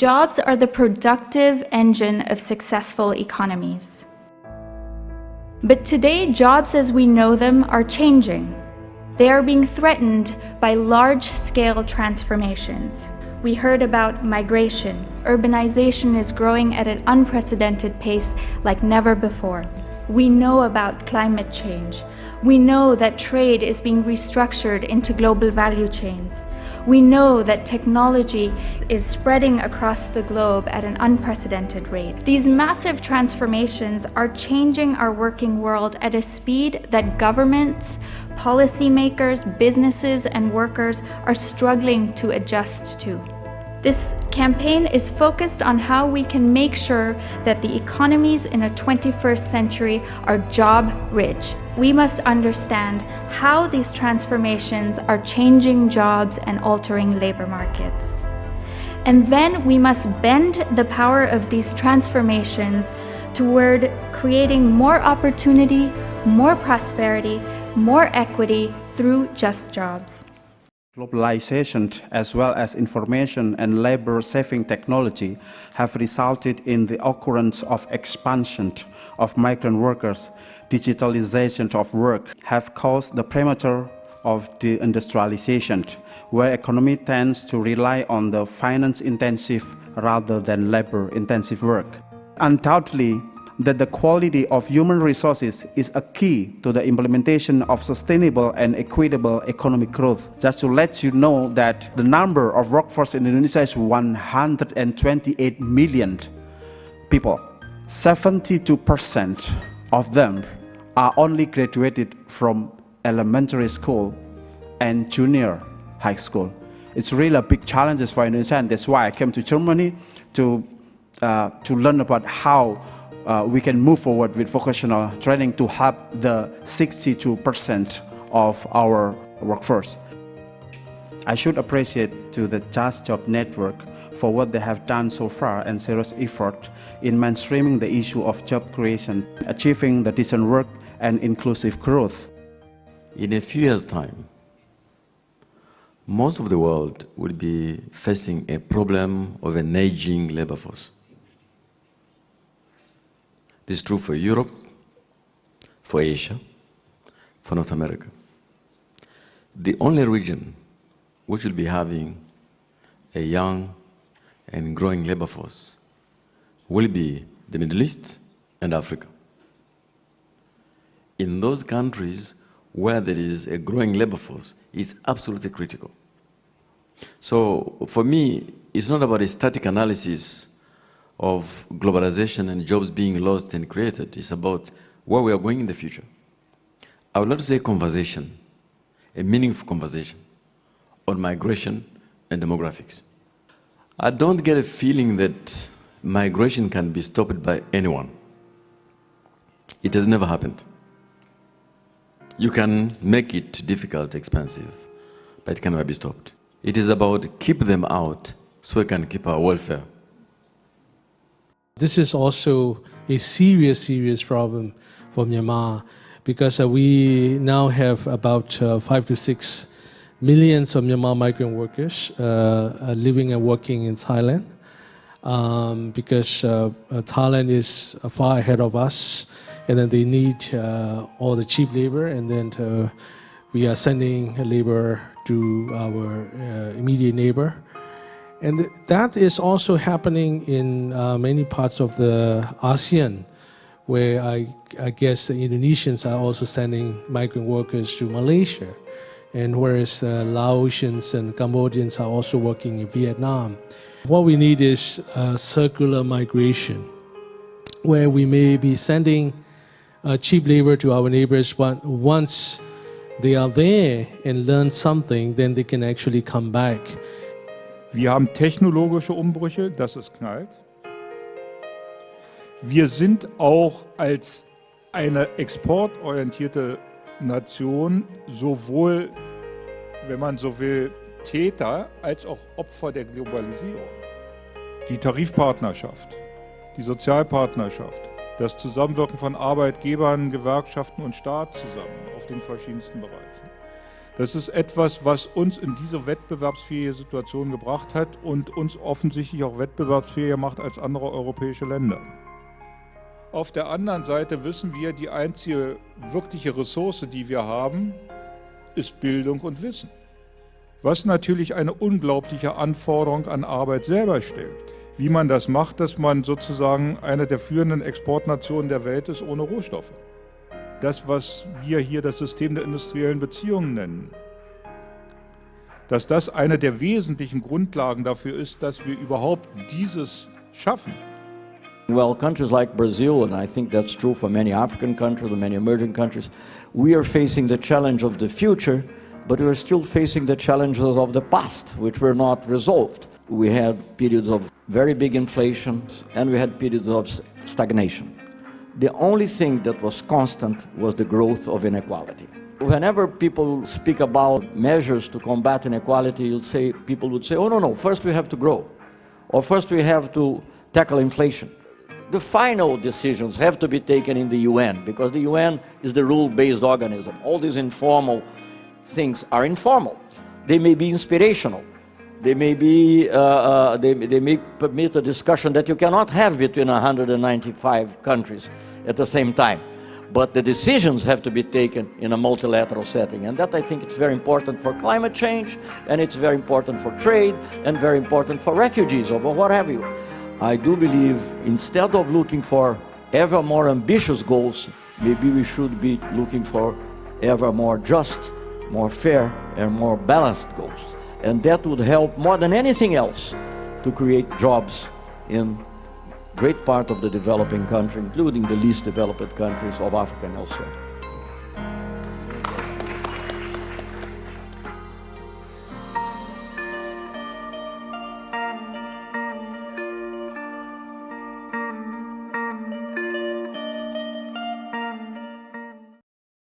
Jobs are the productive engine of successful economies. But today, jobs as we know them are changing. They are being threatened by large-scale transformations. We heard about migration. Urbanization is growing at an unprecedented pace like never before. We know about climate change. We know that trade is being restructured into global value chains. We know that technology is spreading across the globe at an unprecedented rate. These massive transformations are changing our working world at a speed that governments, policymakers, businesses, and workers are struggling to adjust to. This campaign is focused on how we can make sure that the economies in a 21st century are job-rich. We must understand how these transformations are changing jobs and altering labor markets. And then we must bend the power of these transformations toward creating more opportunity, more prosperity, more equity through just jobs. Globalization, as well as information and labor-saving technology, have resulted in the occurrence of expansion of migrant workers. Digitalization of work have caused the premature of deindustrialization, where economy tends to rely on the finance-intensive rather than labor-intensive work. Undoubtedly, that the quality of human resources is a key to the implementation of sustainable and equitable economic growth. Just to let you know that the number of workforce in Indonesia is 128 million people. 72% of them are only graduated from elementary school and junior high school. It's really a big challenge for Indonesia, and that's why I came to Germany to learn about how we can move forward with vocational training to help the 62% of our workforce. I should appreciate to the Just Job Network for what they have done so far and serious effort in mainstreaming the issue of job creation, achieving the decent work and inclusive growth. In a few years' time, most of the world will be facing a problem of an aging labor force. This is true for Europe, for Asia, for North America. The only region which will be having a young and growing labor force will be the Middle East and Africa. In those countries where there is a growing labor force, it's absolutely critical. So for me, it's not about a static analysis of globalization and jobs being lost and created. It's about where we are going in the future. I would like to say conversation, a meaningful conversation on migration and demographics. I don't get a feeling that migration can be stopped by anyone. It has never happened. You can make it difficult, expensive, but it can never be stopped. It is about keep them out so we can keep our welfare. This is also a serious problem for Myanmar because we now have about 5 to 6 million of Myanmar migrant workers living and working in Thailand because Thailand is far ahead of us, and then they need all the cheap labor, and then we are sending labor to our immediate neighbor. And that is also happening in many parts of the ASEAN, where I guess the Indonesians are also sending migrant workers to Malaysia, and whereas Laotians and Cambodians are also working in Vietnam. What we need is circular migration, where we may be sending cheap labor to our neighbors, but once they are there and learn something, then they can actually come back. Wir haben technologische Umbrüche, dass es knallt. Wir sind auch als eine exportorientierte Nation sowohl, wenn man so will, Täter als auch Opfer der Globalisierung. Die Tarifpartnerschaft, die Sozialpartnerschaft, das Zusammenwirken von Arbeitgebern, Gewerkschaften und Staat zusammen auf den verschiedensten Bereichen. Das ist etwas, was uns in diese wettbewerbsfähige Situation gebracht hat und uns offensichtlich auch wettbewerbsfähiger macht als andere europäische Länder. Auf der anderen Seite wissen wir, die einzige wirkliche Ressource, die wir haben, ist Bildung und Wissen. Was natürlich eine unglaubliche Anforderung an Arbeit selber stellt. Wie man das macht, dass man sozusagen eine der führenden Exportnationen der Welt ist ohne Rohstoffe. Das, was wir hier das System der industriellen Beziehungen nennen, dass das eine der wesentlichen Grundlagen dafür ist, dass wir überhaupt dieses schaffen. Well, countries like Brazil, and I think that's true for many African countries and many emerging countries, we are facing the challenge of the future, but we are still facing the challenges of the past, which were not resolved. We had periods of very big inflation, and we had periods of stagnation. The only thing that was constant was the growth of inequality. Whenever people speak about measures to combat inequality, people would say, oh, no, first we have to grow, or first we have to tackle inflation. The final decisions have to be taken in the UN, because the UN is the rule-based organism. All these informal things are informal. They may be inspirational. They may be, they may permit a discussion that you cannot have between 195 countries at the same time. But the decisions have to be taken in a multilateral setting. And that, I think, is very important for climate change, and it's very important for trade, and very important for refugees, or what have you. I do believe, instead of looking for ever more ambitious goals, maybe we should be looking for ever more just, more fair, and more balanced goals. And that would help more than anything else to create jobs in great part of the developing country, including the least developed countries of Africa and elsewhere.